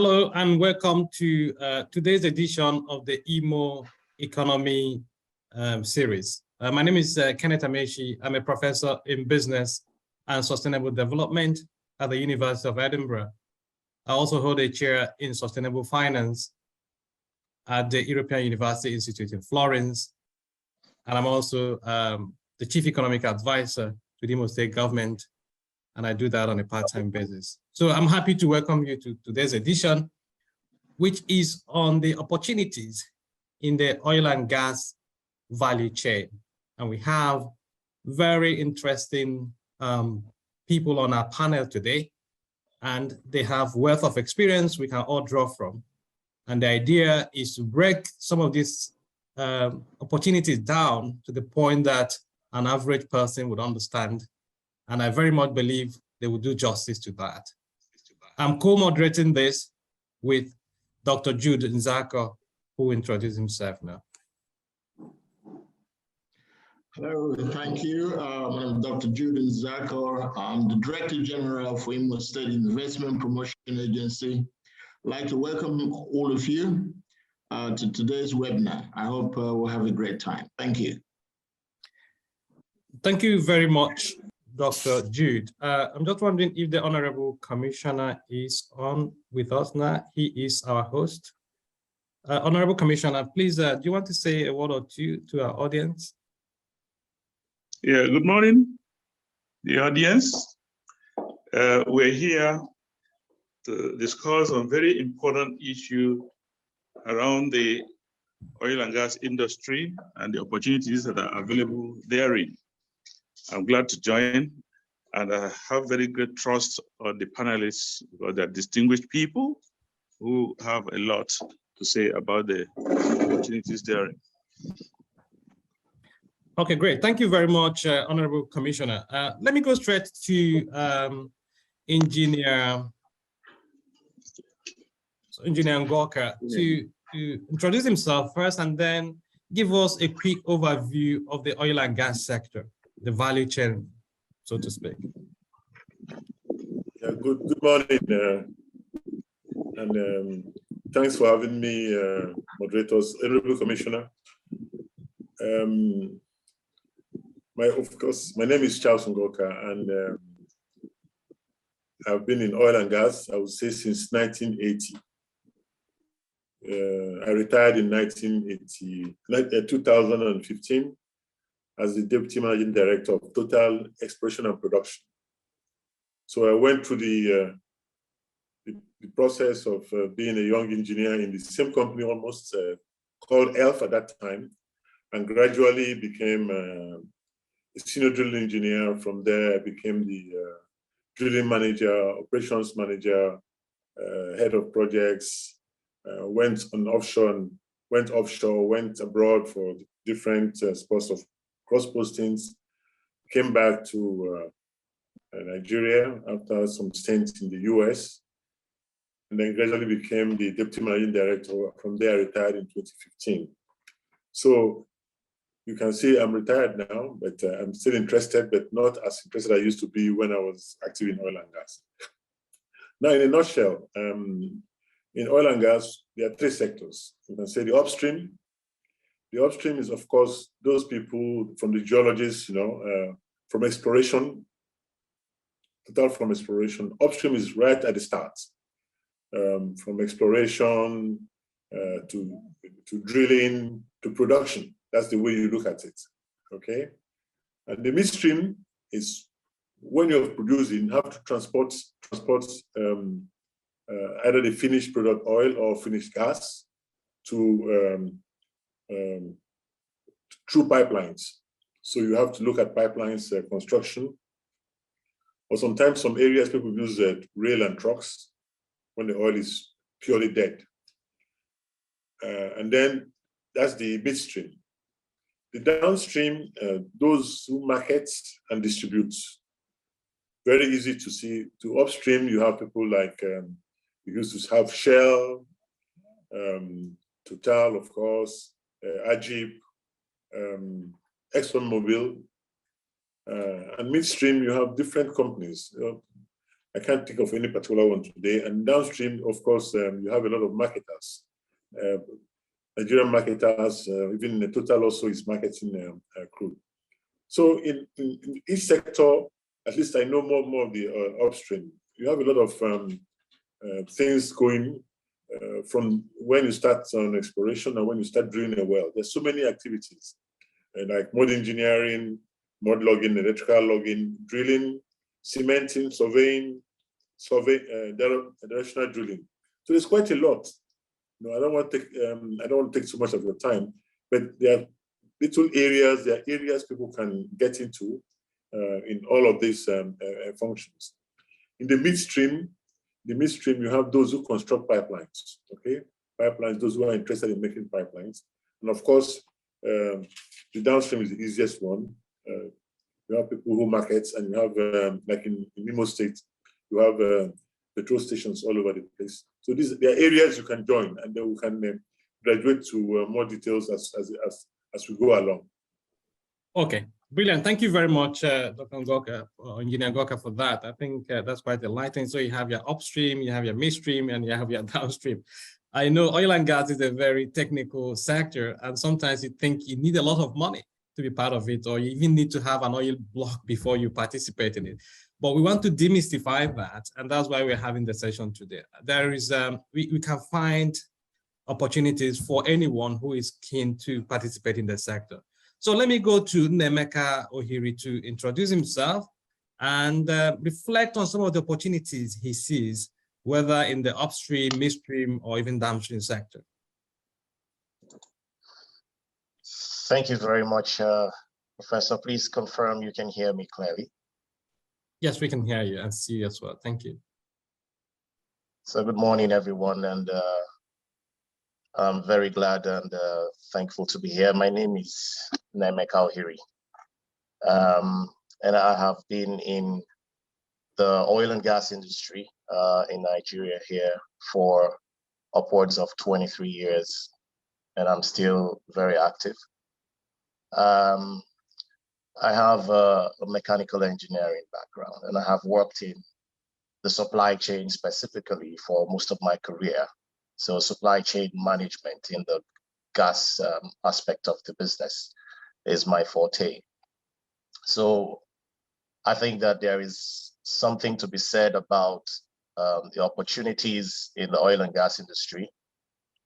Hello and welcome to today's edition of the Imo Economy series. My name is Kenneth Amechi. I'm a professor in business and sustainable development at the University of Edinburgh. I also hold a chair in sustainable finance at the European University Institute in Florence. And I'm also the chief economic advisor to the Imo State Government, and I do that on a part-time basis. So I'm happy to welcome you to today's edition, which is on the opportunities in the oil and gas value chain. And we have very interesting people on our panel today, and they have wealth of experience we can all draw from. And the idea is to break some of these opportunities down to the point that an average person would understand. And I very much believe they will do justice to that. I'm co-moderating this with Dr. Jude Nzako, who will introduce himself now. Hello, thank you. I'm Dr. Jude Nzako. I'm the Director General for Imo State Investment Promotion Agency. I'd like to welcome all of you to today's webinar. I hope we'll have a great time. Thank you. Thank you very much, Dr. Jude. I'm just wondering if the Honorable Commissioner is on with us now. He is our host. Honorable Commissioner, please, do you want to say a word or two to our audience? Yeah, good morning, the audience. We're here to discuss a very important issue around the oil and gas industry and the opportunities that are available therein. I'm glad to join, and I have very great trust on the panelists because they're distinguished people who have a lot to say about the opportunities therein. Okay, great. Thank you very much, Honorable Commissioner. Let me go straight to Engineer Ngoka to introduce himself first and then give us a quick overview of the oil and gas sector, the value chain, so to speak. Yeah, good morning, and thanks for having me, moderators, Honorable Commissioner. Of course, my name is Charles Ngoka, and I've been in oil and gas, I would say, since 1980. I retired in 2015 as the Deputy Managing Director of Total Exploration and Production. So I went through the process of being a young engineer in the same company almost, called ELF at that time, and gradually became a senior drilling engineer. From there, I became the drilling manager, operations manager, head of projects, went offshore, went abroad for different spots of cross postings, came back to Nigeria after some stints in the US, and then gradually became the Deputy Managing Director. From there, I retired in 2015. So you can see I'm retired now, but I'm still interested, but not as interested as I used to be when I was active in oil and gas. Now, in a nutshell, in oil and gas, there are three sectors. You can say the upstream. The upstream is, of course, those people from the geologists, from exploration, from exploration. Upstream is right at the start, from exploration to drilling to production. That's the way you look at it, okay? And the midstream is when you're producing, you have to transport either the finished product oil or finished gas to through pipelines. So you have to look at pipelines construction, or sometimes some areas people use rail and trucks when the oil is purely dead. And then that's the midstream. The downstream, those who market and distribute. Very easy to see. To upstream, you have people like, you used to have Shell, Total, of course, Ajib, ExxonMobil. And midstream, you have different companies. I can't think of any particular one today. And downstream, of course, you have a lot of marketers. Nigerian marketers, even the Total also is marketing crude. So in each sector, at least I know more of the upstream. You have a lot of things going from when you start on exploration and when you start drilling a well. There's so many activities like mud engineering, mud logging, electrical logging, drilling, cementing, surveying, directional drilling. So there's quite a lot. I don't want to take too much of your time, but there are little areas. There are areas people can get into in all of these functions. In the midstream, you have those who construct pipelines. Okay, pipelines. Those who are interested in making pipelines, and of course, the downstream is the easiest one. You have people who market, and you have like in Imo State, you have petrol stations all over the place. So there are areas you can join, and then we can graduate to more details as we go along. Okay, brilliant. Thank you very much, Dr. Ngoka, Engineer Ngoka, for that. I think that's quite enlightening. So you have your upstream, you have your midstream, and you have your downstream. I know oil and gas is a very technical sector, and sometimes you think you need a lot of money to be part of it, or you even need to have an oil block before you participate in it. But we want to demystify that, and that's why we're having the session today. There is, we can find opportunities for anyone who is keen to participate in the sector. So let me go to Nnemeka Ohiri to introduce himself and reflect on some of the opportunities he sees, whether in the upstream, midstream, or even downstream sector. Thank you very much, Professor. Please confirm you can hear me clearly. Yes, we can hear you and see you as well. Thank you. So good morning, everyone, and I'm very glad and thankful to be here. My name is Nnemeka Ohiri, and I have been in the oil and gas industry in Nigeria here for upwards of 23 years, and I'm still very active. I have a mechanical engineering background, and I have worked in the supply chain specifically for most of my career. So supply chain management in the gas aspect of the business is my forte. So I think that there is something to be said about the opportunities in the oil and gas industry.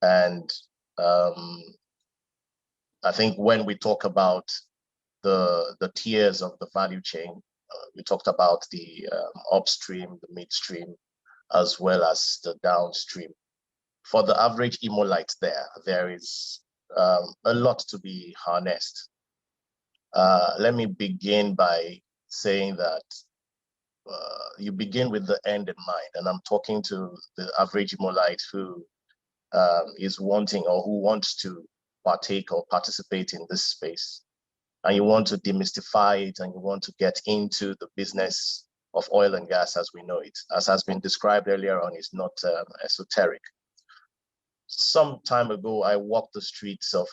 And I think when we talk about the tiers of the value chain, we talked about the upstream, the midstream, as well as the downstream. For the average Imolite there is a lot to be harnessed. Let me begin by saying that you begin with the end in mind, and I'm talking to the average Imolite who is wanting or who wants to partake or participate in this space. And you want to demystify it, and you want to get into the business of oil and gas as we know it. As has been described earlier on, it's not esoteric. Some time ago, I walked the streets of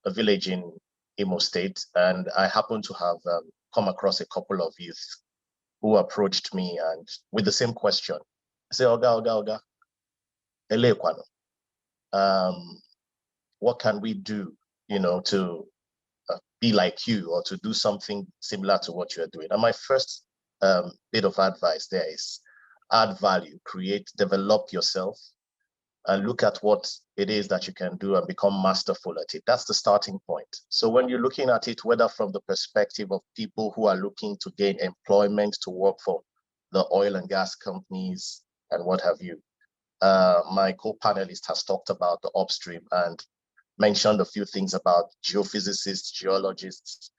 a village in Imo State, and I happened to have come across a couple of youth who approached me and with the same question. I say, Oga, Elekwano, what can we do, to be like you or to do something similar to what you're doing? And my first bit of advice there is add value, develop yourself, and look at what it is that you can do and become masterful at it. That's the starting point. So when you're looking at it, whether from the perspective of people who are looking to gain employment to work for the oil and gas companies and what have you, my co-panelist has talked about the upstream and mentioned a few things about geophysicists, geologists,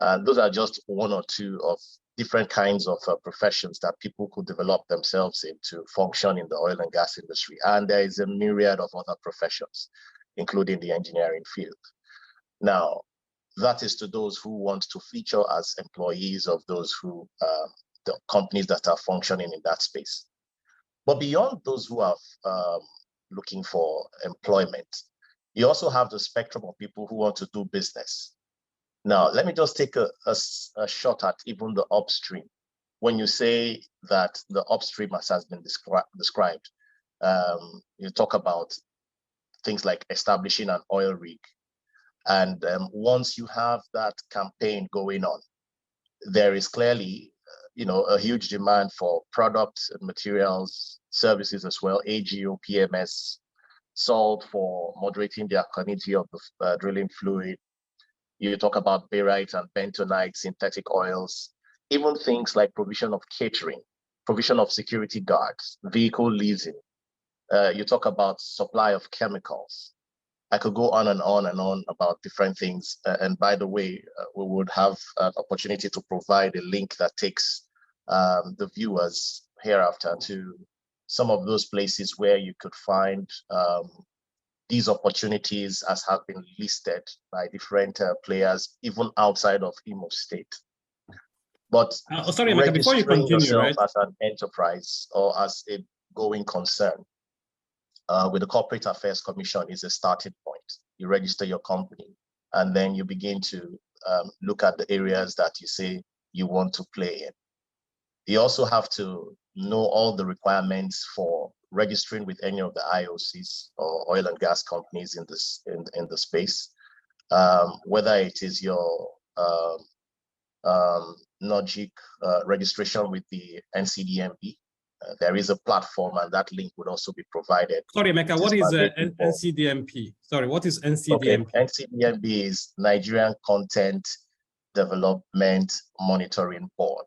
and those are just one or two of different kinds of professions that people could develop themselves in to function in the oil and gas industry. And there is a myriad of other professions, including the engineering field. Now, that is to those who want to feature as employees of those who, the companies that are functioning in that space. But beyond those who are looking for employment, you also have the spectrum of people who want to do business. Now, let me just take a shot at even the upstream. when you say that the upstream, as has been described, you talk about things like establishing an oil rig. And once you have that campaign going on, there is clearly, a huge demand for products and materials, services as well, AGO, PMS, salt for moderating the alkalinity of the drilling fluid. You talk about barite and bentonite, synthetic oils, even things like provision of catering, provision of security guards, vehicle leasing. You talk about supply of chemicals. I could go on and on and on about different things. And by the way, we would have an opportunity to provide a link that takes the viewers hereafter to some of those places where you could find these opportunities as have been listed by different players, even outside of Imo State. But sorry, Emeka, before you continue, yourself as an enterprise or as a going concern with the Corporate Affairs Commission is a starting point. You register your company, and then you begin to look at the areas that you say you want to play in. You also have to know all the requirements for registering with any of the IOCs or oil and gas companies in this in the space, whether it is your NOGIC registration with the NCDMP. There is a platform, and that link would also be provided. Sorry, Emeka, what is NCDMP? Sorry, what is NCDMP? Okay, NCDMP is Nigerian Content Development Monitoring Board.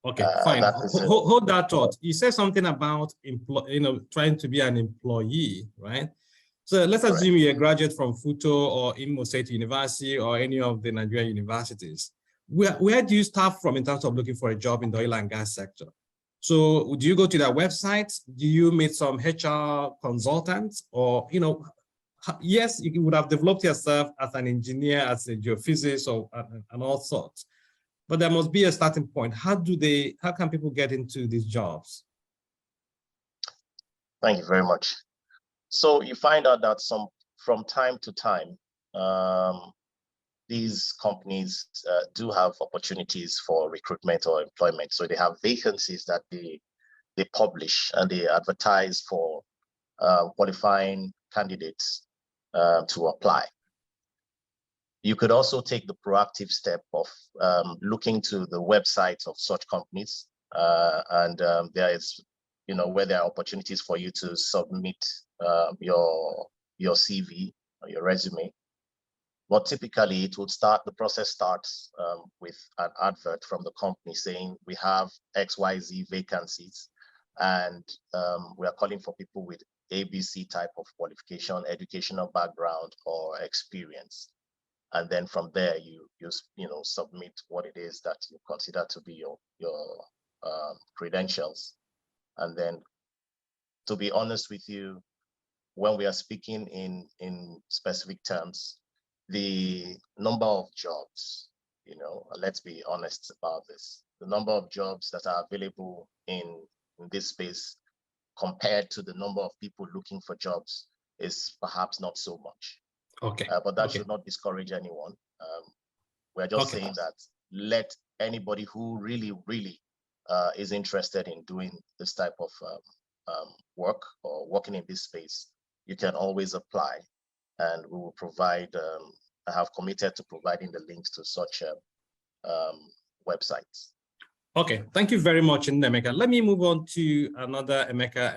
Okay, fine. Hold that thought. You said something about trying to be an employee, right? So let's assume you're a graduate from FUTO or Imo State University or any of the Nigerian universities. Where do you start from in terms of looking for a job in the oil and gas sector? So do you go to their website? Do you meet some HR consultants? Or, yes, you would have developed yourself as an engineer, as a geophysicist, or and all sorts. But there must be a starting point. How can people get into these jobs? Thank you very much. So you find out that from time to time, these companies do have opportunities for recruitment or employment. So they have vacancies that they publish, and they advertise for qualifying candidates to apply. You could also take the proactive step of looking to the websites of such companies, and there is, where there are opportunities for you to submit your CV or your resume. But typically, the process starts with an advert from the company saying we have XYZ vacancies, and we are calling for people with ABC type of qualification, educational background, or experience. And then from there, you submit what it is that you consider to be your credentials. And then, to be honest with you, when we are speaking in specific terms, the number of jobs, let's be honest about this, the number of jobs that are available in this space compared to the number of people looking for jobs is perhaps not so much. Okay. But that should not discourage anyone. We're just saying that let anybody who really, really is interested in doing this type of work or working in this space, you can always apply, and we will provide, I have committed to providing the links to such websites. Okay, thank you very much, Emeka. Let me move on to another Emeka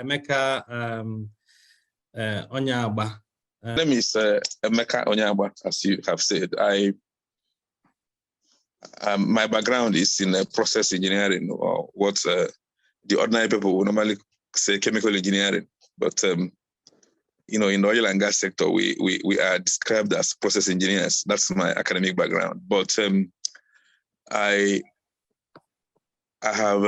Onyagba. My name is Emeka Onyagba, as you have said. My background is in process engineering, or what the ordinary people would normally say chemical engineering. But in the oil and gas sector, we are described as process engineers. That's my academic background. But I have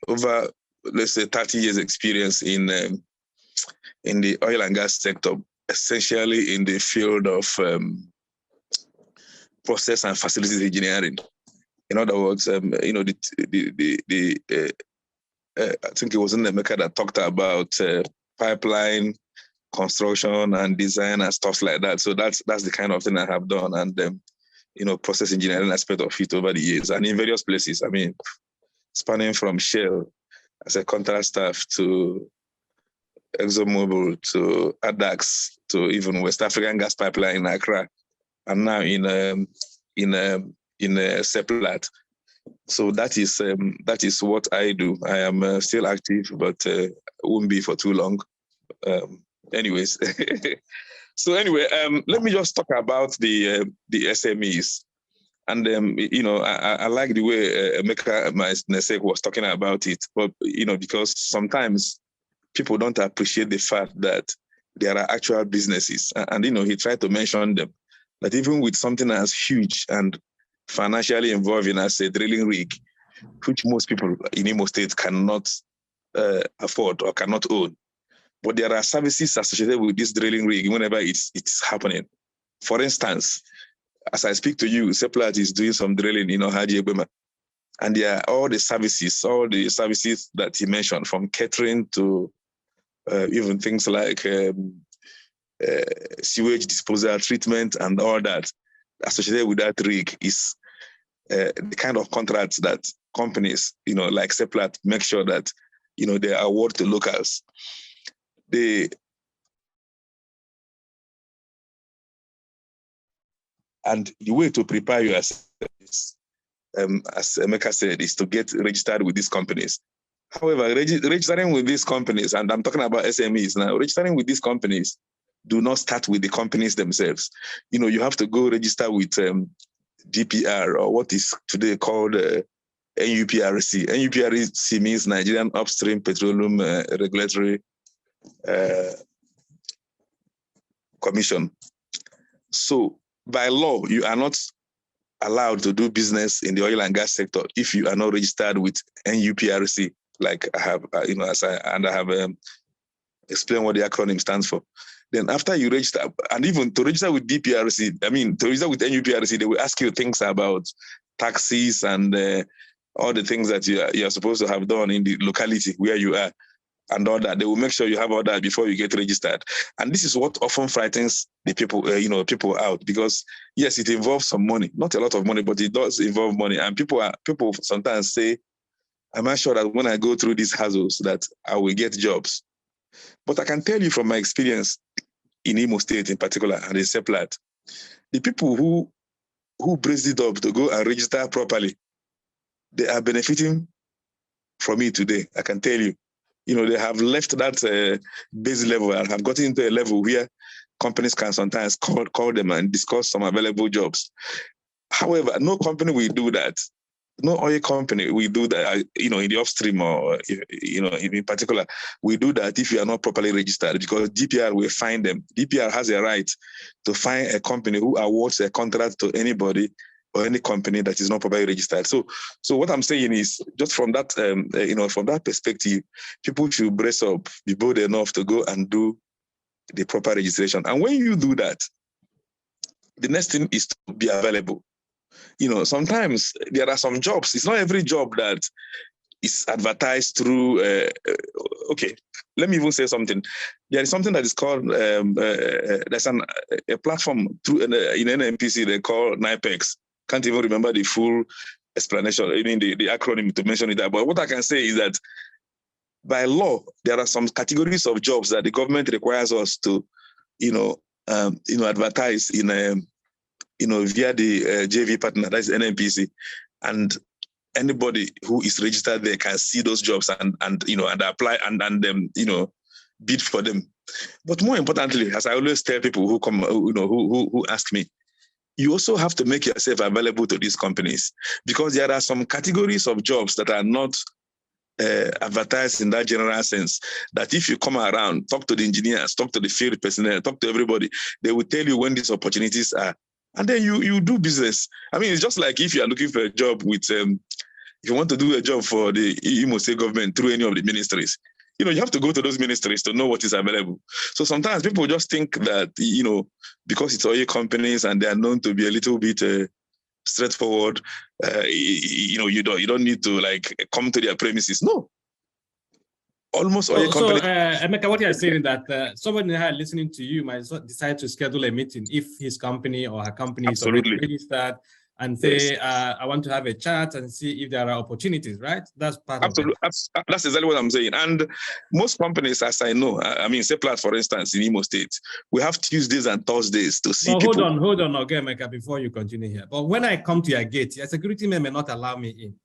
over, let's say, 30 years experience in the oil and gas sector, essentially in the field of process and facilities engineering. In other words, I think it was in Emeka that talked about pipeline construction and design and stuff like that. So that's the kind of thing I have done, and process engineering aspect of it over the years and in various places. I mean, spanning from Shell as a contract staff to ExxonMobil to ADAX to even West African Gas Pipeline in Accra, and now in Seplat. So that is what I do. I am still active, but won't be for too long. Anyways, so anyway, let me just talk about the SMEs. And I like the way Emeka Nesek was talking about it, but because sometimes people don't appreciate the fact that there are actual businesses, and he tried to mention them. That even with something as huge and financially involving as a drilling rig, which most people in Imo State cannot afford or cannot own, but there are services associated with this drilling rig whenever it's happening. For instance, as I speak to you, Seplat is doing some drilling in Haji Ebema, and there are all the services that he mentioned, from catering to even things like sewage disposal treatment and all that associated with that rig is the kind of contracts that companies, like Seplat, make sure that, they award to locals. And the way to prepare yourself is, as Emeka said, is to get registered with these companies. However, registering with these companies, and I'm talking about SMEs now, registering with these companies do not start with the companies themselves. You have to go register with DPR, or what is today called NUPRC. NUPRC means Nigerian Upstream Petroleum Regulatory Commission. So by law, you are not allowed to do business in the oil and gas sector if you are not registered with NUPRC, like I have, I have explained what the acronym stands for. Then after you register, and even to register with DPRC, to register with NUPRC, they will ask you things about taxes and all the things that you are supposed to have done in the locality where you are, and all that. They will make sure you have all that before you get registered. And this is what often frightens the people, people out, because yes, it involves some money, not a lot of money, but it does involve money. And people sometimes say, I'm not sure that when I go through these hassles that I will get jobs. But I can tell you from my experience in Imo State in particular, and in Seplat, the people who brace it up to go and register properly, they are benefiting from it today. I can tell you. They have left that base level and have gotten into a level where companies can sometimes call them and discuss some available jobs. However, no company will do that. No oil company will do that, in the upstream or, in particular, we do that if you are not properly registered, because DPR will find them. DPR has a right to find a company who awards a contract to anybody or any company that is not properly registered. So what I'm saying is, just from that, from that perspective, people should brace up, be bold enough to go and do the proper registration. And when you do that, the next thing is to be available. Sometimes there are some jobs. It's not every job that is advertised through. Okay, let me even say something. There is something that is called there's a platform through in NNPC they call NIPEX. Can't even remember the full explanation, the acronym to mention it. But what I can say is that by law, there are some categories of jobs that the government requires us to, advertise in via the JV partner, that's NNPC, and anybody who is registered there can see those jobs and apply and bid for them. But more importantly, as I always tell people who come, who ask me, you also have to make yourself available to these companies, because there are some categories of jobs that are not advertised in that general sense, that if you come around, talk to the engineers, talk to the field personnel, talk to everybody, they will tell you when these opportunities are. And then you do business. It's just like if you are looking for a job with, if you want to do a job for the Imo State Government through any of the ministries, you have to go to those ministries to know what is available. So sometimes people just think that, because it's oil companies and they are known to be a little bit straightforward, you don't need to come to their premises. No. Almost oil companies. So, Emeka, what you are saying is that somebody listening to you might decide to schedule a meeting if his company or her company is already registered, and say, I want to have a chat and see if there are opportunities, right? That's part of it. That's exactly what I'm saying. And most companies, as I know, I mean, Seplat, for instance, in Imo State, we have Tuesdays and Thursdays to see people. Hold on, okay, Mecca, before you continue here. But when I come to your gate, your security men may not allow me in.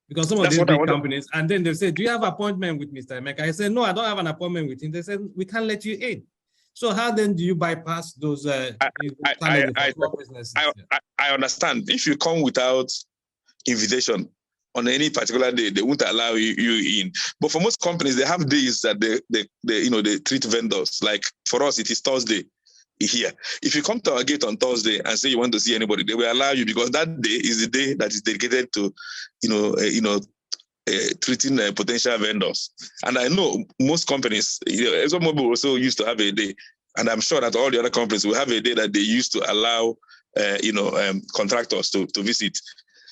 Because some of these big companies, and then they say, do you have an appointment with Mr. Emeka? I say, no, I don't have an appointment with him. They said, we can't let you in. So how then do you bypass those I understand. If you come without invitation on any particular day, they won't allow you in. But for most companies, they have days that they treat vendors. Like for us, it is Thursday here. If you come to our gate on Thursday and say you want to see anybody, they will allow you, because that day is the day that is dedicated to, treating potential vendors. And I know most companies, ExxonMobil also used to have a day, and I'm sure that all the other companies will have a day that they used to allow, contractors to visit.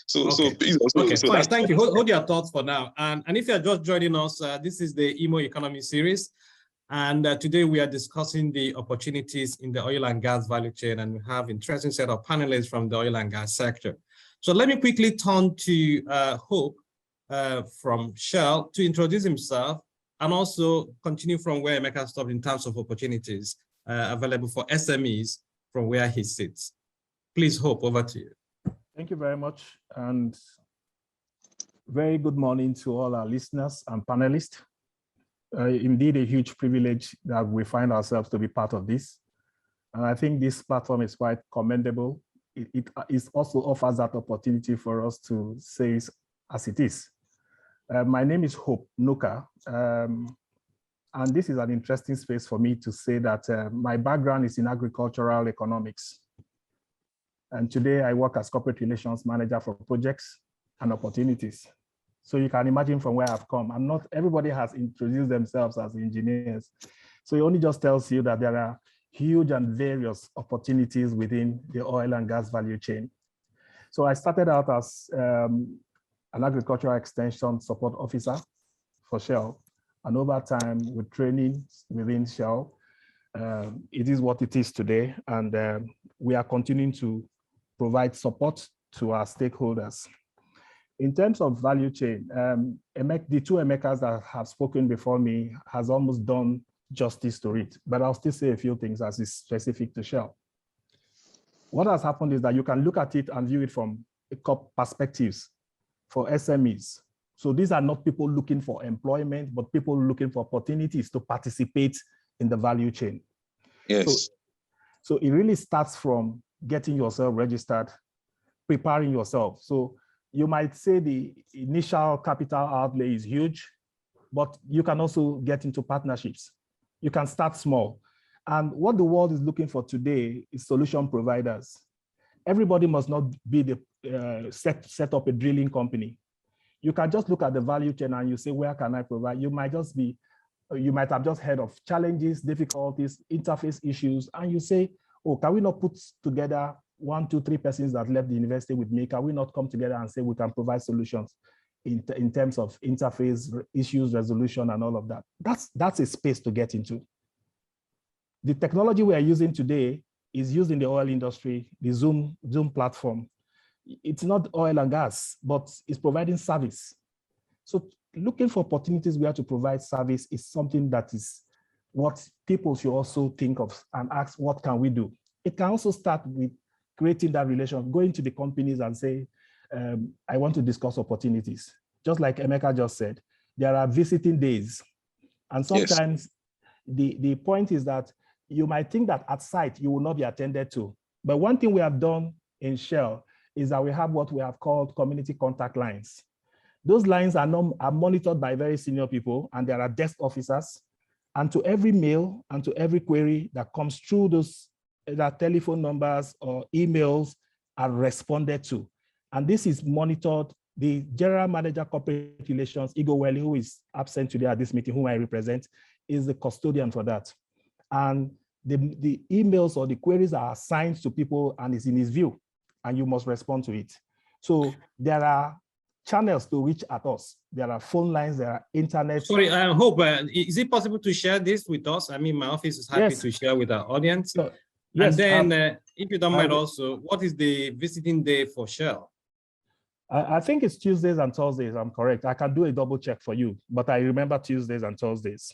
So fine. Thank you. Hold your thoughts for now. And if you're just joining us, this is the Imo Economy series. And today we are discussing the opportunities in the oil and gas value chain, and we have an interesting set of panelists from the oil and gas sector. So let me quickly turn to Hope from Shell to introduce himself and also continue from where Emeka stopped in terms of opportunities available for SMEs from where he sits. Please, Hope, over to you. Thank you very much, and very good morning to all our listeners and panelists. Indeed, a huge privilege that we find ourselves to be part of this. And I think this platform is quite commendable. It also offers that opportunity for us to say as it is. My name is Hope Nuka, and this is an interesting space for me to say that my background is in agricultural economics. And today I work as corporate relations manager for projects and opportunities. So you can imagine from where I've come. Everybody has introduced themselves as engineers. So it only just tells you that there are huge and various opportunities within the oil and gas value chain. So I started out as an agricultural extension support officer for Shell. And over time, with training within Shell, it is what it is today. And we are continuing to provide support to our stakeholders. In terms of value chain, the two Emekas that have spoken before me has almost done justice to it, but I'll still say a few things as is specific to Shell. What has happened is that you can look at it and view it from a couple perspectives for SMEs. So these are not people looking for employment, but people looking for opportunities to participate in the value chain. Yes. So it really starts from getting yourself registered, preparing yourself. So you might say the initial capital outlay is huge, but you can also get into partnerships. You can start small. And what the world is looking for today is solution providers. Everybody must not be the set up a drilling company. You can just look at the value chain and you say, where can I provide? You might have just heard of challenges, difficulties, interface issues, and you say, oh, can we not put together 1, 2, 3 persons that left the university with me? Can we not come together and say we can provide solutions in terms of interface issues, resolution, and all of that? That's a space to get into. The technology we are using today is used in the oil industry, the Zoom platform. It's not oil and gas, but it's providing service. So looking for opportunities where to provide service is something that is what people should also think of and ask, what can we do? It can also start with creating that relation, going to the companies and say, I want to discuss opportunities. Just like Emeka just said, there are visiting days. And sometimes the point is that you might think that at site you will not be attended to. But one thing we have done in Shell is that we have what we have called community contact lines. Those lines are monitored by very senior people, and there are desk officers. And to every mail and to every query that comes through those telephone numbers or emails are responded to. And this is monitored. The General Manager Corporate Relations, Igor Welly, who is absent today at this meeting, whom I represent, is the custodian for that. And the emails or the queries are assigned to people and is in his view, and you must respond to it. So there are channels to reach at us. There are phone lines, there are internet. Sorry, I hope, is it possible to share this with us? I mean, my office is happy to share with our audience. Yes, and then if you don't mind also, what is the visiting day for Shell? I think it's Tuesdays and Thursdays, I'm correct. I can do a double check for you, but I remember Tuesdays and Thursdays.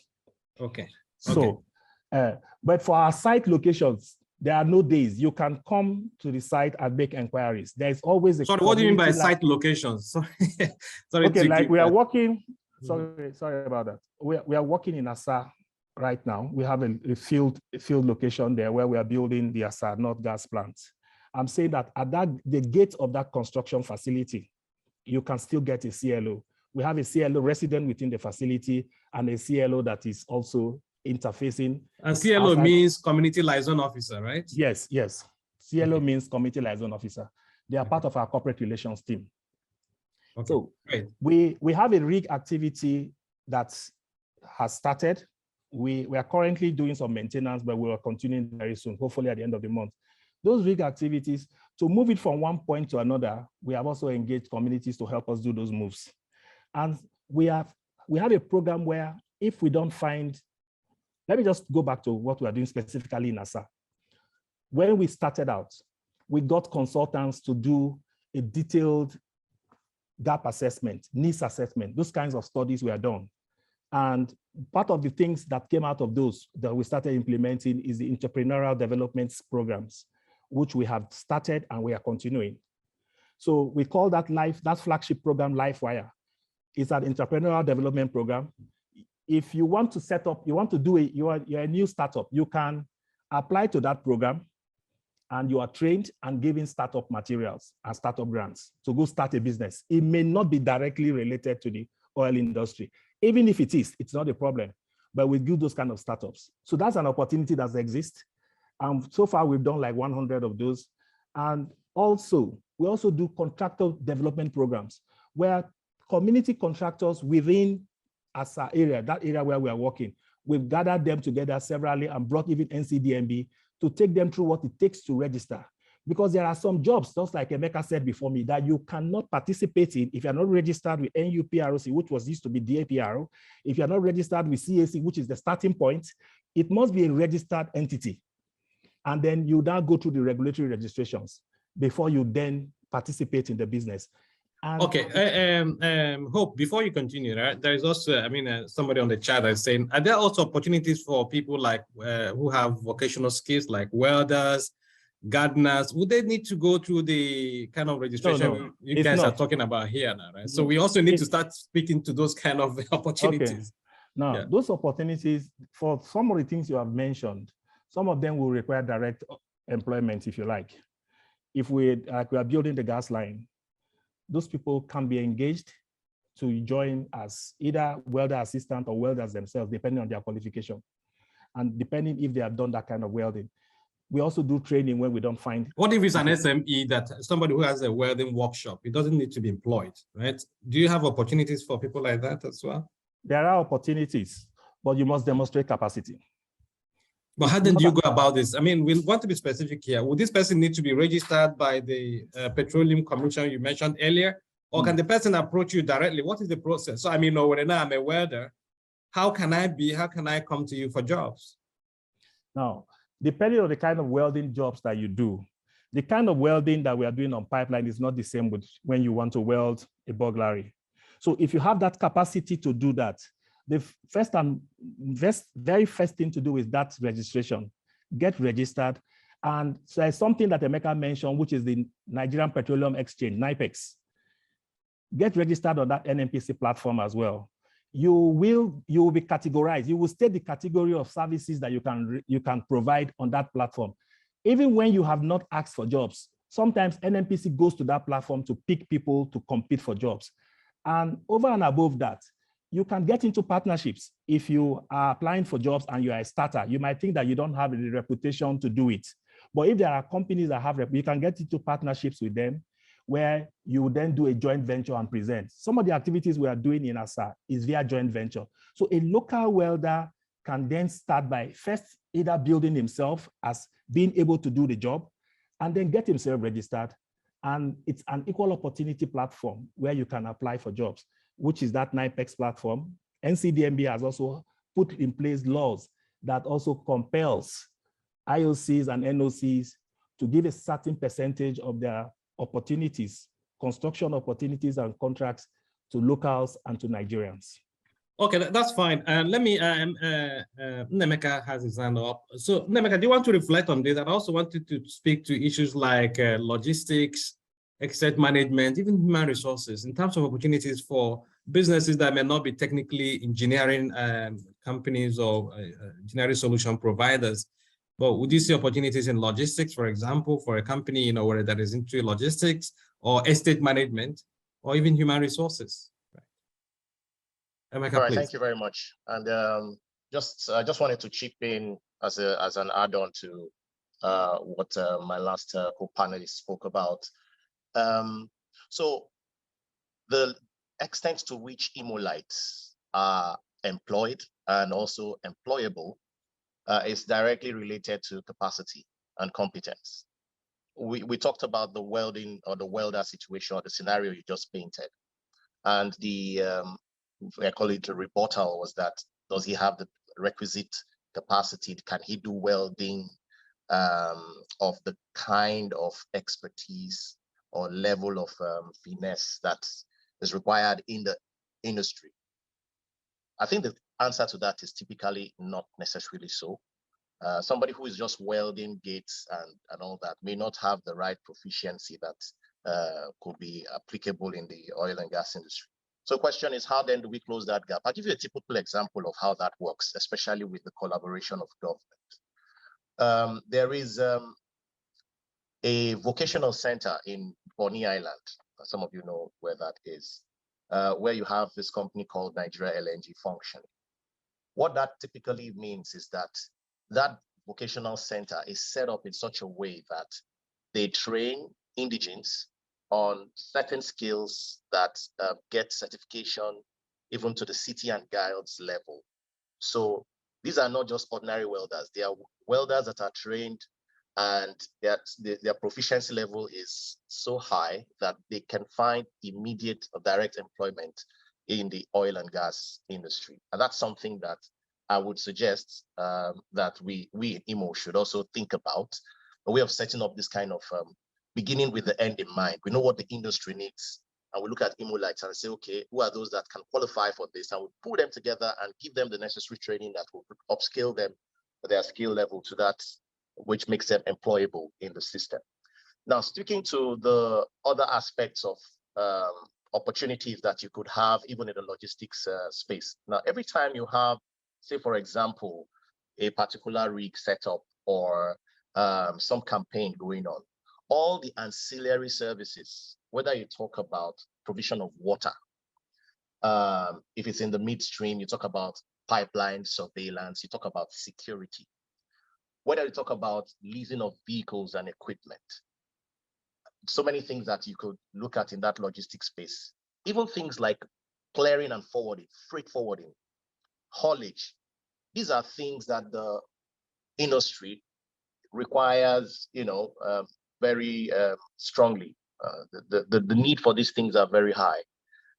Okay. So, but for our site locations, there are no days. You can come to the site and make inquiries. There's always a— Sorry, what do you mean by site locations? Sorry. Okay, like we are working, sorry about that. We are working in Asa right now. We have a field location there where we are building the Asa North gas plant. I'm saying that at the gate of that construction facility, you can still get a CLO. We have a CLO resident within the facility and a CLO that is also interfacing. And CLO means Community Liaison Officer, right? Yes, yes. CLO means Community Liaison Officer. They are part of our corporate relations team. Okay. So great. We have a rig activity that has started. We are currently doing some maintenance, but we will continue very soon, hopefully at the end of the month. Those rig activities, to move it from one point to another, we have also engaged communities to help us do those moves. And we have a program where if we don't find— let me just go back to what we are doing specifically in Asa. When we started out, we got consultants to do a detailed gap assessment, needs assessment, those kinds of studies were done. And part of the things that came out of those that we started implementing is the entrepreneurial development programs, which we have started and we are continuing. So we call that flagship program LifeWire. It's an entrepreneurial development program. If you want to set up, you're a new startup, you can apply to that program and you are trained and given startup materials and startup grants to go start a business. It may not be directly related to the oil industry. Even if it is, it's not a problem, but we do those kind of startups. So that's an opportunity that exists. So far, we've done like 100 of those. And also, we also do contractor development programs where community contractors within Asa area, that area where we are working, we've gathered them together severally and brought even NCDMB to take them through what it takes to register. Because there are some jobs, just like Emeka said before me, that you cannot participate in if you're not registered with NUPROC, which used to be DAPRO. If you're not registered with CAC, which is the starting point, it must be a registered entity. And then you now go through the regulatory registrations before you then participate in the business. And okay, Hope, before you continue, right, there is also, somebody on the chat that is saying, are there also opportunities for people like who have vocational skills like welders, gardeners? Would they need to go through the kind of registration you guys are talking about here now, right? So we also need to start speaking to those kind of opportunities. Okay. Now, those opportunities, for some of the things you have mentioned, some of them will require direct employment, if you like. If we are building the gas line, those people can be engaged to join as either welder assistant or welders themselves, depending on their qualification, and depending if they have done that kind of welding. We also do training when we don't find. What if it's an SME, that somebody who has a welding workshop, it doesn't need to be employed, right? Do you have opportunities for people like that as well? There are opportunities, but you must demonstrate capacity. But how do you go about this? I mean, we want to be specific here. Would this person need to be registered by the Petroleum Commission you mentioned earlier? Or can the person approach you directly? What is the process? So, when I'm a welder, how can I come to you for jobs? Now, depending on the kind of welding jobs that you do, the kind of welding that we are doing on pipeline is not the same with when you want to weld a burglary. So if you have that capacity to do that, the very first thing to do is that registration. Get registered. And so there's something that Emeka mentioned, which is the Nigerian Petroleum Exchange, NIPEX. Get registered on that NNPC platform as well. You will be categorized. You will state the category of services that you can provide on that platform. Even when you have not asked for jobs, sometimes NNPC goes to that platform to pick people to compete for jobs. And over and above that, you can get into partnerships. If you are applying for jobs and you are a starter, you might think that you don't have the reputation to do it. But if there are companies that have, you can get into partnerships with them where you then do a joint venture and present. Some of the activities we are doing in ASA is via joint venture. So a local welder can then start by first either building himself as being able to do the job and then get himself registered. And it's an equal opportunity platform where you can apply for jobs, which is that NIPEX platform. NCDMB has also put in place laws that also compels IOCs and NOCs to give a certain percentage of their opportunities, construction opportunities and contracts to locals and to Nigerians. Okay, that's fine. Let me, Nemeka has his hand up. So Nemeka, do you want to reflect on this? And I also wanted to speak to issues like logistics, asset management, even human resources in terms of opportunities for businesses that may not be technically engineering companies or engineering solution providers. But would you see opportunities in logistics, for example, for a company, you know, where that is into logistics or estate management or even human resources? Emeka, all right, please. thank you very much. And I just wanted to chip in as an add-on to what my last co-panelist spoke about. So the extent to which Imolites are employed and also employable is directly related to capacity and competence. We talked about the welding or the welder situation or the scenario you just painted. And the, I call it a rebuttal, was that, does he have the requisite capacity? Can he do welding of the kind of expertise or level of finesse that is required in the industry? I think the answer to that is typically not necessarily so. Somebody who is just welding gates and all that may not have the right proficiency that could be applicable in the oil and gas industry. So the question is, how then do we close that gap? I'll give you a typical example of how that works, especially with the collaboration of government. There is a vocational center in Bonny Island. Some of you know where that is, where you have this company called Nigeria LNG functioning. What that typically means is that that vocational center is set up in such a way that they train indigents on certain skills that get certification even to the city and guilds level. So these are not just ordinary welders. They are welders that are trained, and their proficiency level is so high that they can find immediate or direct employment in the oil and gas industry. And that's something that I would suggest that we in Imo should also think about, a way of setting up this kind of beginning with the end in mind. We know what the industry needs, and we look at Imolites and say, okay, who are those that can qualify for this? And we pull them together and give them the necessary training that will upskill them, their skill level to that which makes them employable in the system. Now, sticking to the other aspects of opportunities that you could have even in the logistics space. Now, every time you have, say, for example, a particular rig setup or some campaign going on, all the ancillary services, whether you talk about provision of water, if it's in the midstream, you talk about pipeline surveillance, you talk about security, whether you talk about leasing of vehicles and equipment, so many things that you could look at in that logistics space, even things like clearing and forwarding, freight forwarding, haulage. These are things that the industry requires, very strongly. The need for these things are very high,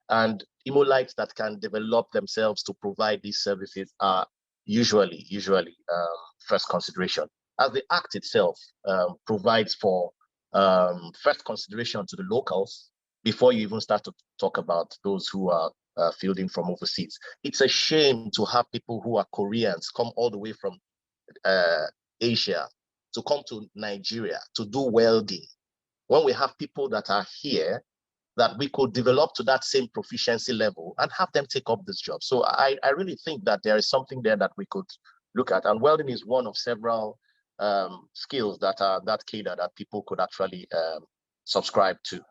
and Imolites that can develop themselves to provide these services are usually first consideration, as the act itself provides for first consideration to the locals before you even start to talk about those who are fielding from overseas. It's a shame to have people who are Koreans come all the way from Asia to come to Nigeria to do welding, when we have people that are here that we could develop to that same proficiency level and have them take up this job. So I really think that there is something there that we could look at, and welding is one of several skills that are that cater that people could actually subscribe to.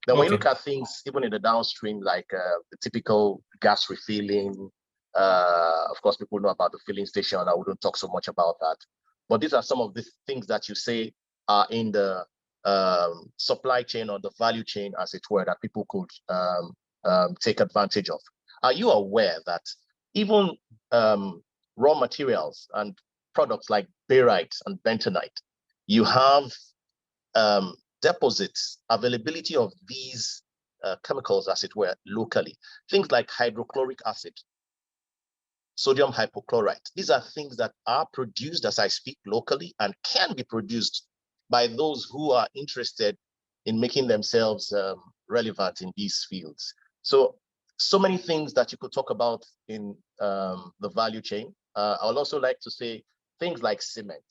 Then when you look at things even in the downstream, like the typical gas refilling, of course, people know about the filling station. I wouldn't talk so much about that. But these are some of the things that you say are in the supply chain or the value chain, as it were, that people could take advantage of. Are you aware that even raw materials and products like barite and bentonite, you have deposits, availability of these chemicals, as it were, locally? Things like hydrochloric acid. sodium hypochlorite. These are things that are produced as I speak locally and can be produced by those who are interested in making themselves relevant in these fields. So many things that you could talk about in the value chain. I would also like to say things like cement.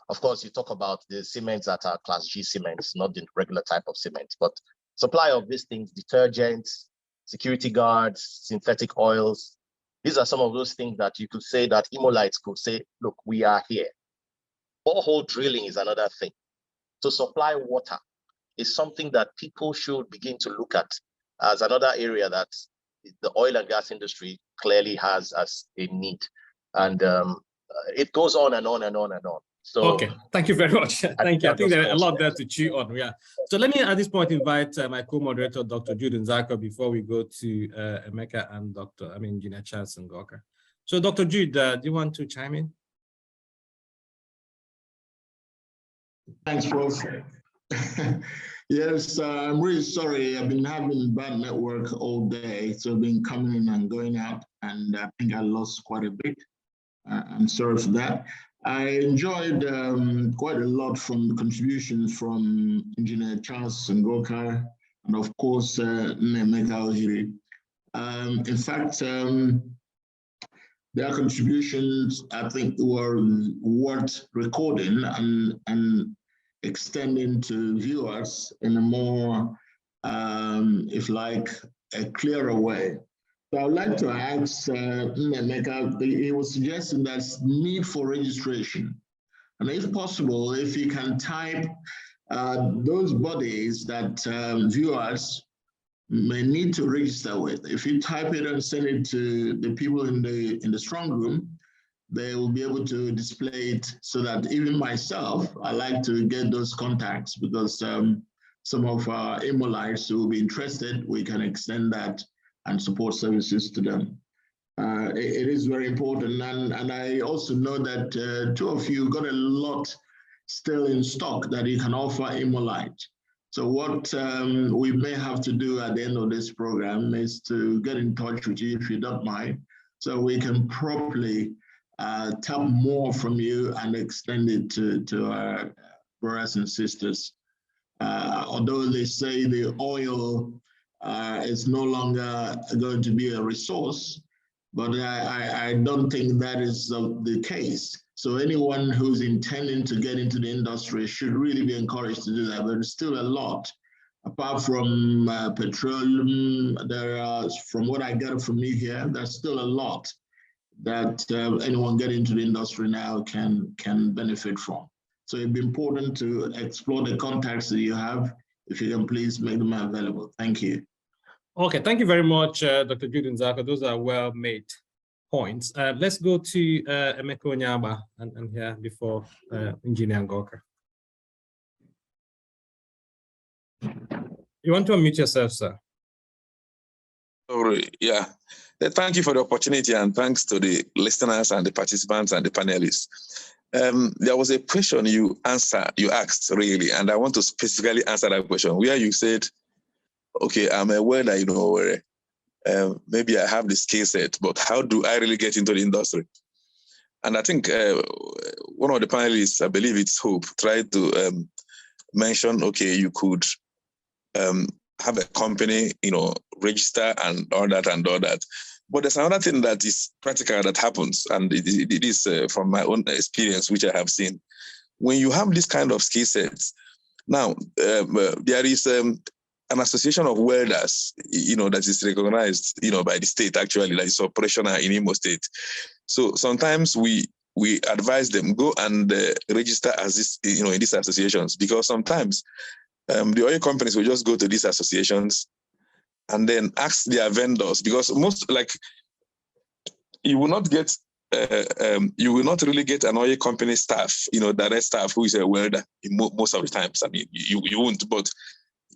Of course, you talk about the cements that are Class G cements, not the regular type of cement, but supply of these things, detergents, security guards, synthetic oils. These are some of those things that you could say that Imolites could say, look, we are here. Borehole drilling is another thing. To supply water is something that people should begin to look at as another area that the oil and gas industry clearly has as a need. And it goes on and on and on and on. So, okay, thank you very much. Thank you. I think there's a lot there to chew on. Yeah. So let me at this point invite my co-moderator, Dr. Jude Nzako, before we go to Emeka and Engineer Charles Ngoka. So Dr. Jude, do you want to chime in? Thanks, Prof. Yes, I'm really sorry. I've been having bad network all day, so I've been coming in and going out, and I think I lost quite a bit. I'm sorry for that. I enjoyed quite a lot from the contributions from Engineer Charles Ngoka and of course Emeka Ohiri. In fact, their contributions I think were worth recording and extending to viewers in a more, if like, a clearer way. So I would like to ask Emeka, he was suggesting there's need for registration. And if possible, if you can type those bodies that viewers may need to register with. If you type it and send it to the people in the strong room, they will be able to display it so that even myself, I like to get those contacts because some of our Imolites who will be interested, we can extend that and support services to them. It is very important. And I also know that two of you got a lot still in stock that you can offer Imolite. So what we may have to do at the end of this program is to get in touch with you if you don't mind, so we can properly tap more from you and extend it to our brothers and sisters. Although they say the oil is no longer going to be a resource, but I don't think that is the case. So anyone who's intending to get into the industry should really be encouraged to do that, but there's still a lot. Apart from petroleum, there are, from what I got from you here, there's still a lot that anyone getting into the industry now can benefit from. So it'd be important to explore the contacts that you have. If you can please make them available. Thank you. Okay, thank you very much, Dr. Jude Nzako. Those are well-made points. Let's go to Emeka Onyaba and here before Engineer Ngoka. You want to unmute yourself, sir? Sorry, yeah. Thank you for the opportunity and thanks to the listeners and the participants and the panelists. There was a question you asked really, and I want to specifically answer that question where you said, okay, I'm aware that, you know, maybe I have the skill set, but how do I really get into the industry? And I think one of the panelists, I believe it's Hope, tried to mention, okay, you could have a company, you know, register and all that. But there's another thing that is practical that happens, and it is from my own experience, which I have seen. When you have this kind of skill sets, now there is an association of welders, you know, that is recognized, you know, by the state actually, that is operational in Imo State. So sometimes we advise them go and register as this, you know, in these associations, because sometimes the oil companies will just go to these associations and then ask their vendors, because most, like, you will not get you will not really get an oil company staff, you know, direct staff who is a welder most of the times. I mean, you won't, but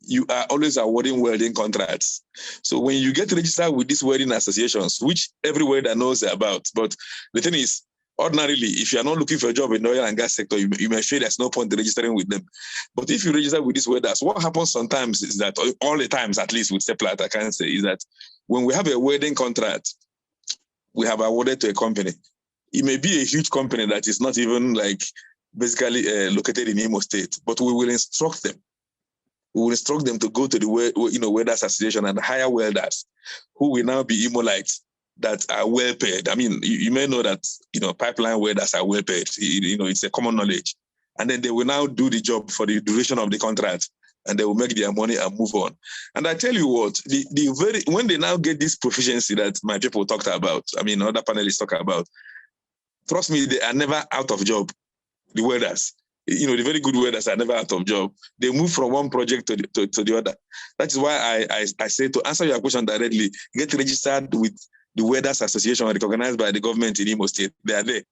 you are always awarding welding contracts. So when you get registered with these welding associations, which every welder knows about, but the thing is, ordinarily, if you are not looking for a job in the oil and gas sector, you may feel there's no point in registering with them. But if you register with these welders, what happens sometimes is that, all the times, at least with Seplat, I can say, is that when we have a welding contract, we have awarded to a company. It may be a huge company that is not even like basically located in Imo State, but we will instruct them. We will instruct them to go to the Welders Association and hire welders who will now be Imolites that are well paid. I mean, you may know that, pipeline welders are well paid. It's a common knowledge. And then they will now do the job for the duration of the contract, and they will make their money and move on. And I tell you what, when they now get this proficiency that my people talked about, I mean, other panelists talk about, trust me, they are never out of job. The welders, the very good welders are never out of job. They move from one project to the other. That is why I say, to answer your question directly, get registered with the Welders Association recognized by the government in Imo State. They are there.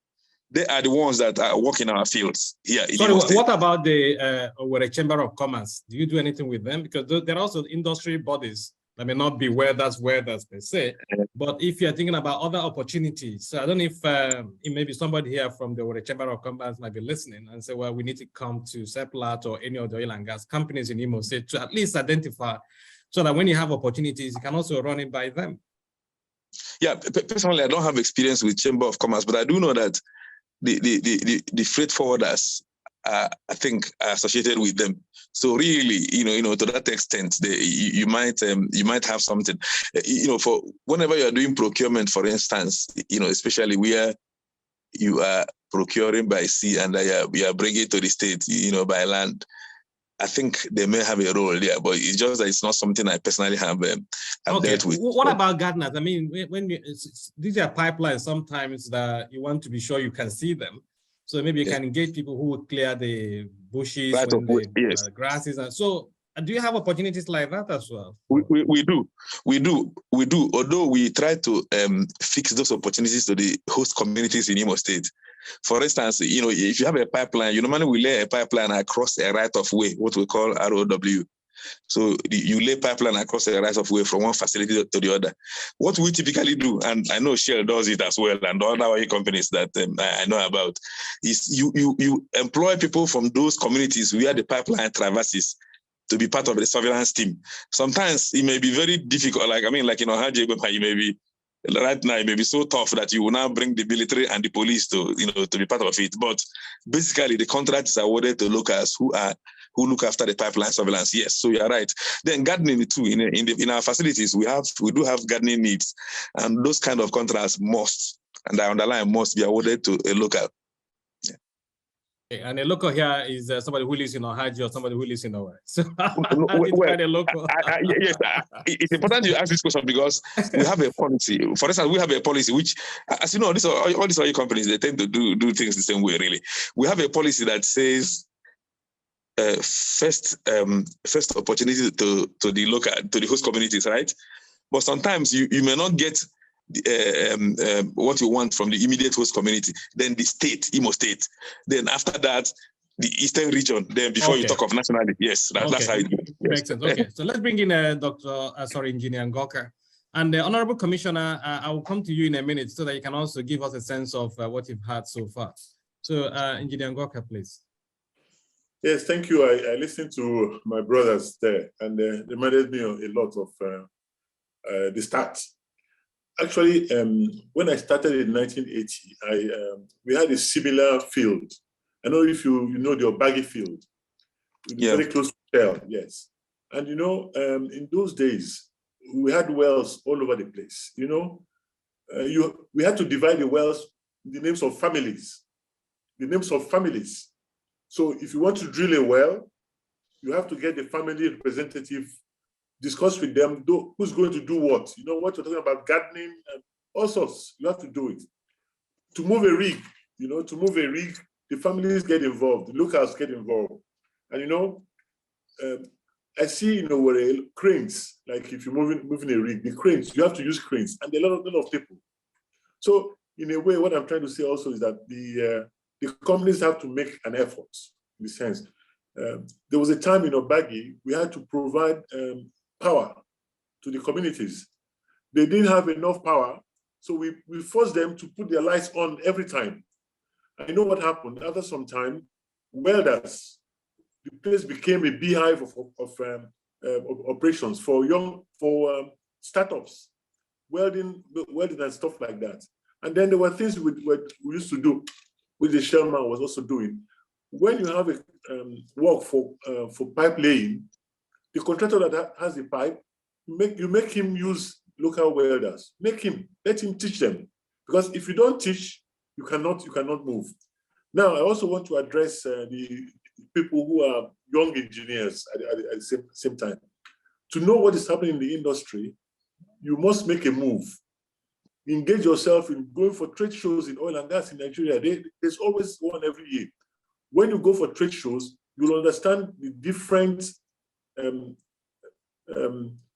They are the ones that are working our fields here in Imo State. What about the Chamber of Commerce? Do you do anything with them? Because there are also industry bodies that may not be welders per se, but if you're thinking about other opportunities, so I don't know if maybe somebody here from the Chamber of Commerce might be listening and say, well, we need to come to Seplat or any of the oil and gas companies in Imo State to at least identify, so that when you have opportunities, you can also run it by them. Yeah, personally, I don't have experience with Chamber of Commerce, but I do know that the freight forwarders I think are associated with them. So really, to that extent, you might have something. For whenever you are doing procurement, for instance, especially where you are procuring by sea and you are bringing it to the state, by land, I think they may have a role there, but it's just that it's not something I personally have dealt with. What about gardeners? I mean, these are pipelines sometimes that you want to be sure you can see them. So maybe you can engage people who would clear the bushes, right, when the grasses. And so do you have opportunities like that as well? We do. Although we try to fix those opportunities to the host communities in Imo State. For instance, if you have a pipeline, you normally will lay a pipeline across a right-of-way, what we call ROW. So you lay pipeline across a right-of-way from one facility to the other. What we typically do, and I know Shell does it as well, and other oil companies that I know about, is you employ people from those communities where the pipeline traverses to be part of the surveillance team. Sometimes it may be very difficult. Like right now, it may be so tough that you will now bring the military and the police to be part of it. But basically, the contract is awarded to locals who look after the pipeline surveillance. Yes, so you are right. Then gardening too. In our facilities, we do have gardening needs, and those kind of contracts must, and I underline, must be awarded to a local. And a local here is somebody who lives in Ohaji or somebody who lives in nowhere. So a local. Yes, it's important you ask this question because we have a policy. For instance, we have a policy which, as you know, all these oil companies, they tend to do things the same way, really. We have a policy that says first opportunity to the host communities, right? But sometimes you may not get what you want from the immediate host community, then the state, Imo State, then after that, the Eastern region, then before you talk of nationality. Yes, that's how it goes. Makes sense. Okay, so let's bring in Engineer Ngoka. And the Honorable Commissioner, I will come to you in a minute so that you can also give us a sense of what you've had so far. So Engineer Ngoka, please. Yes, thank you. I listened to my brothers there, and they reminded me a lot of the stats. Actually, when I started in 1980, we had a similar field. I don't know if you know the Obagi field. Very close to Shell, yes. And in those days, we had wells all over the place. We had to divide the wells in the names of families. The names of families. So if you want to drill a well, you have to get the family representative, discuss with them who's going to do what. What you're talking about, gardening and all sorts. You have to do it. To move a rig, the families get involved, the locals get involved. And I see where cranes, like if you're moving a rig, the cranes, you have to use cranes, and there are a lot of people. So in a way, what I'm trying to say also is that the companies have to make an effort in the sense. There was a time in Obagi, we had to provide power to the communities. They didn't have enough power, so we forced them to put their lights on every time. I know what happened. After some time, welders, the place became a beehive of operations for startups, welding and stuff like that. And then there were things we used to do, which the chairman was also doing. When you have a work for pipe laying, the contractor that has the pipe, you make him use local welders. Let him teach them. Because if you don't teach, you cannot move. Now, I also want to address the people who are young engineers at the same time. To know what is happening in the industry, you must make a move. Engage yourself in going for trade shows in oil and gas in Nigeria. There's always one every year. When you go for trade shows, you'll understand the different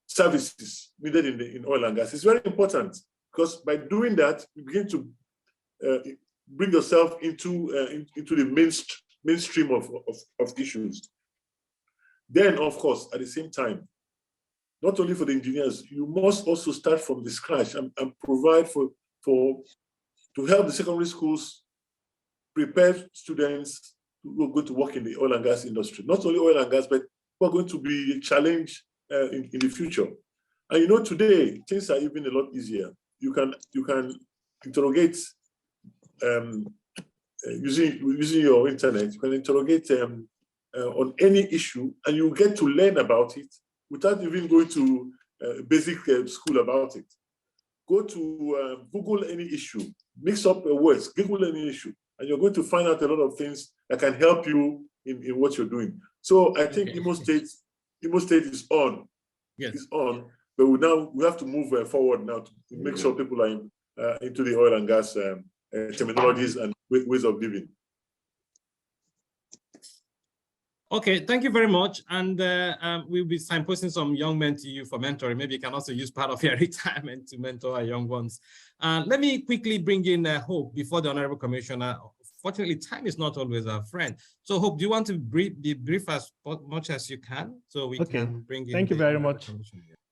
services needed in oil and gas. It's very important because by doing that, you begin to bring yourself into the mainstream of issues. Then, of course, at the same time, not only for the engineers, you must also start from the scratch and provide to help the secondary schools prepare students who are going to work in the oil and gas industry. Not only oil and gas, but who are going to be challenged in the future. And you know, today things are even a lot easier. You can interrogate using your internet. You can interrogate on any issue, and you get to learn about it without even going to basic school about it. Go to Google any issue, mix up words, Google any issue, and you're going to find out a lot of things that can help you in what you're doing. So I think Imo State is on. Yes. It's on, but we have to move forward now to make sure people are into the oil and gas terminologies and ways of living. Okay, thank you very much. And we'll be signposting some young men to you for mentoring. Maybe you can also use part of your retirement to mentor our young ones. Let me quickly bring in Hope before the Honorable Commissioner. Fortunately, time is not always our friend. So Hope, do you want to be brief as much as you can so we can bring in? Thank you very much.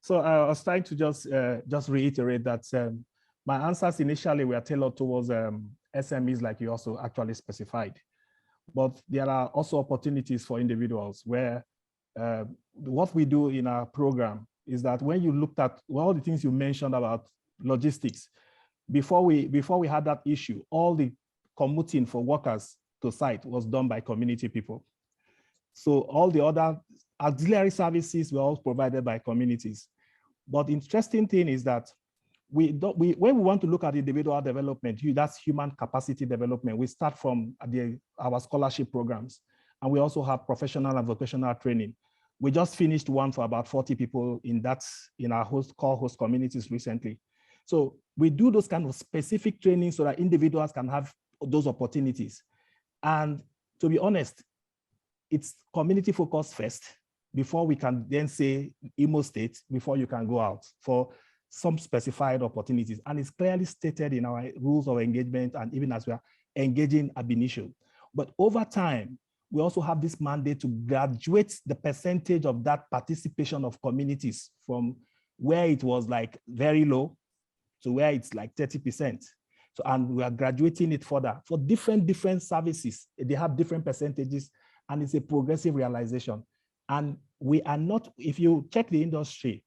So I was trying to just reiterate that my answers initially were tailored towards SMEs like you also actually specified. But there are also opportunities for individuals where what we do in our program is that when you looked at all the things you mentioned about logistics, before we had that issue, all the commuting for workers to site was done by community people. So all the other auxiliary services were all provided by communities. But the interesting thing is that when we want to look at individual development, that's human capacity development. We start from our scholarship programs, and we also have professional and vocational training. We just finished one for about 40 people in our core host communities recently. So we do those kind of specific training so that individuals can have those opportunities. And to be honest, it's community focused first before we can then say Imo State, before you can go out for some specified opportunities. And it's clearly stated in our rules of engagement and even as we are engaging ab initio. But over time, we also have this mandate to graduate the percentage of that participation of communities from where it was like very low to where it's like 30%. So, and we are graduating it further for different services. They have different percentages, and it's a progressive realization. And we are not, if you check the industry,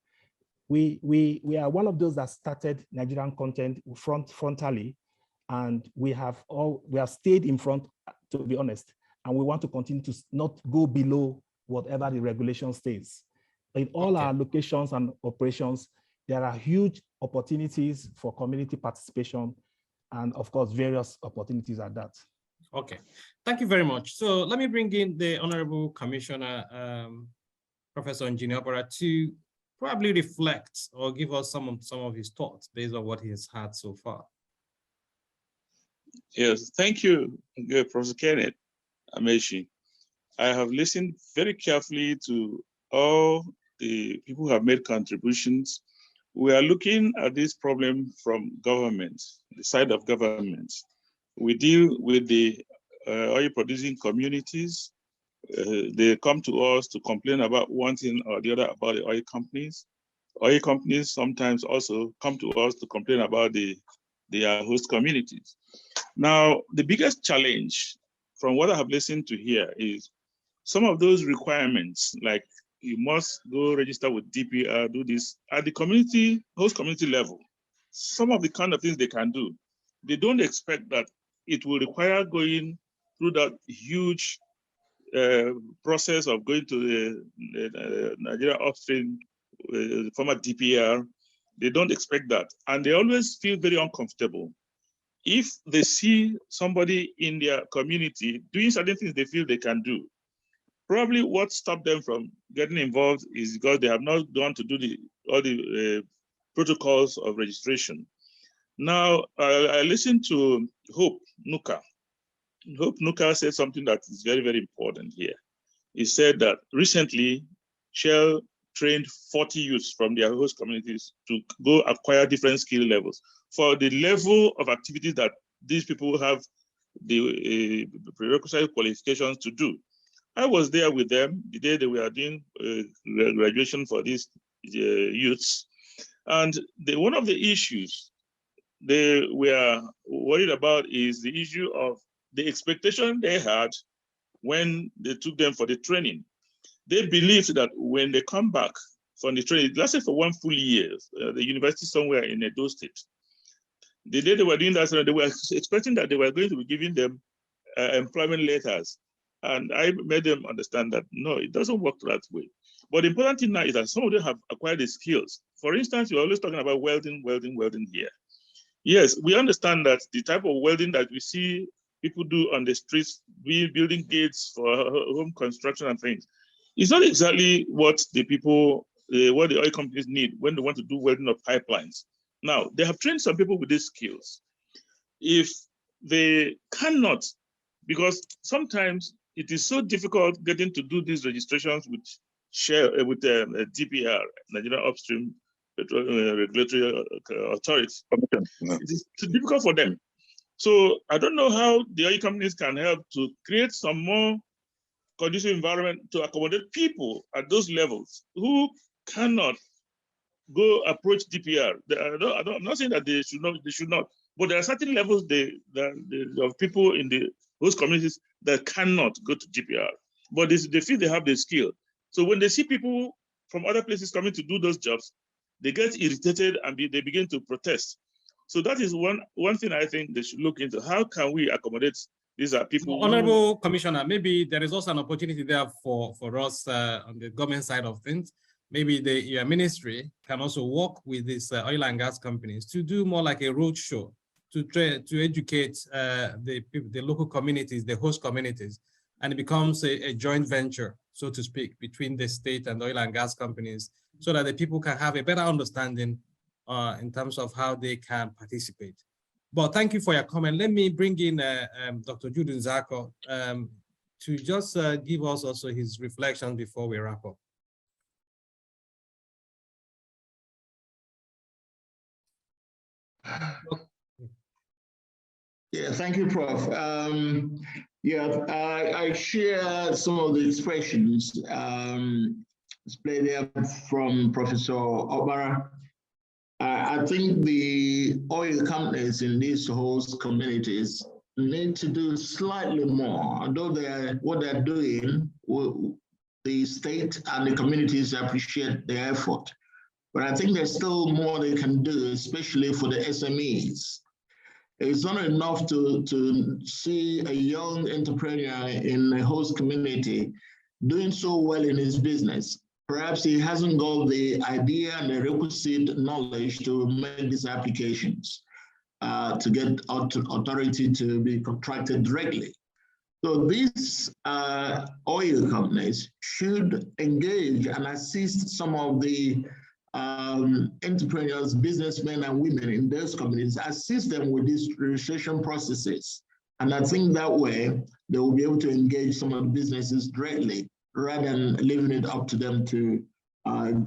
we are one of those that started Nigerian content frontally, and we have stayed in front, to be honest, and we want to continue to not go below whatever the regulation states. In all our locations and operations, there are huge opportunities for community participation, and of course, various opportunities at that. Okay, thank you very much. So let me bring in the Honorable Commissioner, Professor Engineer Obara, to probably reflect or give us some of his thoughts based on what he has had so far. Yes, thank you, Professor Kenneth Amechi. I have listened very carefully to all the people who have made contributions. We are looking at this problem from government, the side of government. We deal with the oil producing communities. They come to us to complain about one thing or the other about the oil companies. Oil companies sometimes also come to us to complain about their host communities. Now, the biggest challenge from what I have listened to here is some of those requirements, like you must go register with DPR, do this at the host community level. Some of the kind of things they can do, they don't expect that it will require going through that huge process of going to the Nigeria upstream, former DPR. They don't expect that. And they always feel very uncomfortable. If they see somebody in their community doing certain things they feel they can do, probably what stopped them from getting involved is because they have not gone to do all the protocols of registration. Now, I listened to Hope Nuka. Hope Nuka said something that is very, very important here. He said that recently, Shell trained 40 youths from their host communities to go acquire different skill levels for the level of activities that these people have the prerequisite qualifications to do. I was there with them the day they were doing graduation for these youths. And one of the issues they were worried about is the issue of the expectation they had when they took them for the training. They believed that when they come back from the training, let's say for 1 full year, the university somewhere in Edo State, the day they were doing that, they were expecting that they were going to be giving them employment letters. And I made them understand that, no, it doesn't work that way. But the important thing now is that some of them have acquired the skills. For instance, you're always talking about welding here. Yes, we understand that the type of welding that we see people do on the streets, building gates for home construction and things, it's not exactly what the people, what the oil companies need when they want to do welding of pipelines. Now, they have trained some people with these skills. If they cannot, because sometimes it is so difficult getting to do these registrations with Shell, with DPR, Nigeria Upstream Regulatory Authority. It is too difficult for them. So I don't know how the oil companies can help to create some more conducive environment to accommodate people at those levels who cannot go approach DPR. I'm not saying that they should not, but there are certain levels of people in those communities that cannot go to DPR, but they feel they have the skill. So when they see people from other places coming to do those jobs, they get irritated and they begin to protest. So that is one thing I think they should look into. How can we accommodate these people? Honorable Commissioner, maybe there is also an opportunity there for us on the government side of things. Maybe your ministry can also work with these oil and gas companies to do more like a road show to educate the local communities, the host communities, and it becomes a joint venture, so to speak, between the state and oil and gas companies, so that the people can have a better understanding in terms of how they can participate. But thank you for your comment. Let me bring in Dr. Jude Nzako to just give us also his reflection before we wrap up. Yeah, thank you, Prof. I share some of the expressions displayed there from Professor Obara. I think the oil companies in these host communities need to do slightly more. Although what they're doing, the state and the communities appreciate the effort. But I think there's still more they can do, especially for the SMEs. It's not enough to see a young entrepreneur in a host community doing so well in his business. Perhaps he hasn't got the idea and the requisite knowledge to make these applications, to get authority to be contracted directly. So these oil companies should engage and assist some of the entrepreneurs, businessmen and women in those communities, assist them with these registration processes. And I think that way they will be able to engage some of the businesses directly rather than leaving it up to them to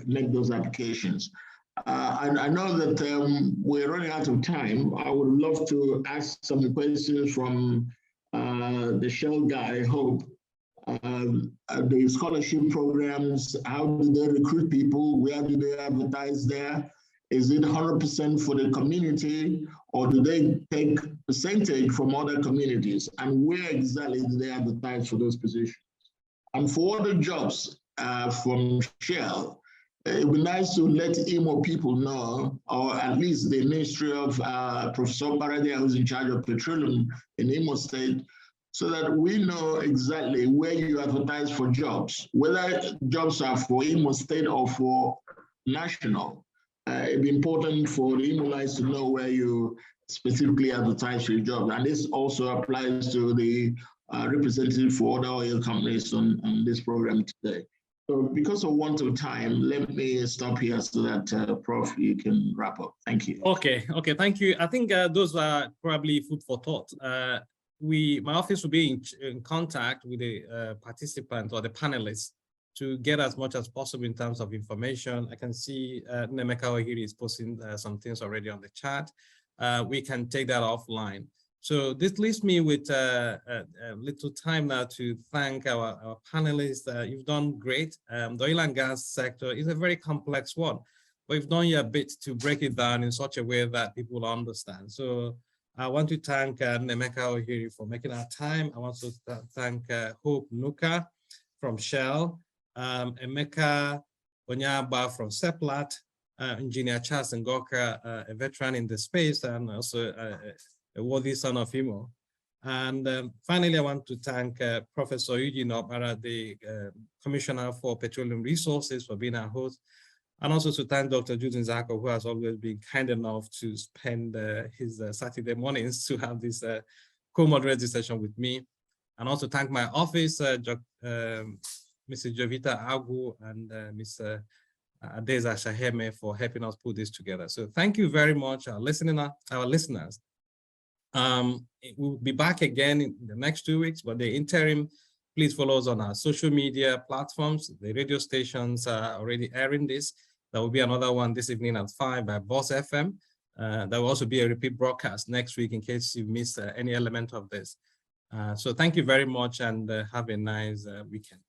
make those applications. And I know that we're running out of time. I would love to ask some questions from the Shell guy, Hope. The scholarship programs, how do they recruit people? Where do they advertise there? Is it 100% for the community, or do they take percentage from other communities? And where exactly do they advertise for those positions? And for other jobs from Shell, it would be nice to let Imo people know, or at least the Ministry of Professor Baradia, who's in charge of petroleum in Imo State, so that we know exactly where you advertise for jobs, whether jobs are for Imo State or for national. It'd be important for the Imolites to know where you specifically advertise for your job. And this also applies to the representative for other oil companies on this program today. So because of want of time, let me stop here so that Prof, you can wrap up. Thank you. Okay, thank you. I think those are probably food for thought. My office will be in contact with the participants or the panelists to get as much as possible in terms of information. I can see Nemeka Ohiri is posting some things already on the chat. We can take that offline. So this leaves me with a little time now to thank our panelists. You've done great. The oil and gas sector is a very complex one, but you've done your bit to break it down in such a way that people understand. So I want to thank Nemeka Ohiri for making our time. I want to thank Hope Nuka from Shell, Emeka Onyaba from Seplat, Engineer Charles Ngoka, a veteran in the space and also a worthy son of Imo. And finally, I want to thank Professor Eugene Obara, the Commissioner for Petroleum Resources, for being our host. And also to thank Dr. Judin Zako, who has always been kind enough to spend his Saturday mornings to have this co-moderated session with me. And also thank my office, Mrs. Jovita Agu and Mr. Adeza Shaheme for helping us put this together. So thank you very much, our listeners. We'll be back again in the next 2 weeks, but the interim, please follow us on our social media platforms. The radio stations are already airing this. There will be another one this evening at 5 by Boss FM. There will also be a repeat broadcast next week in case you missed any element of this. So thank you very much and have a nice weekend.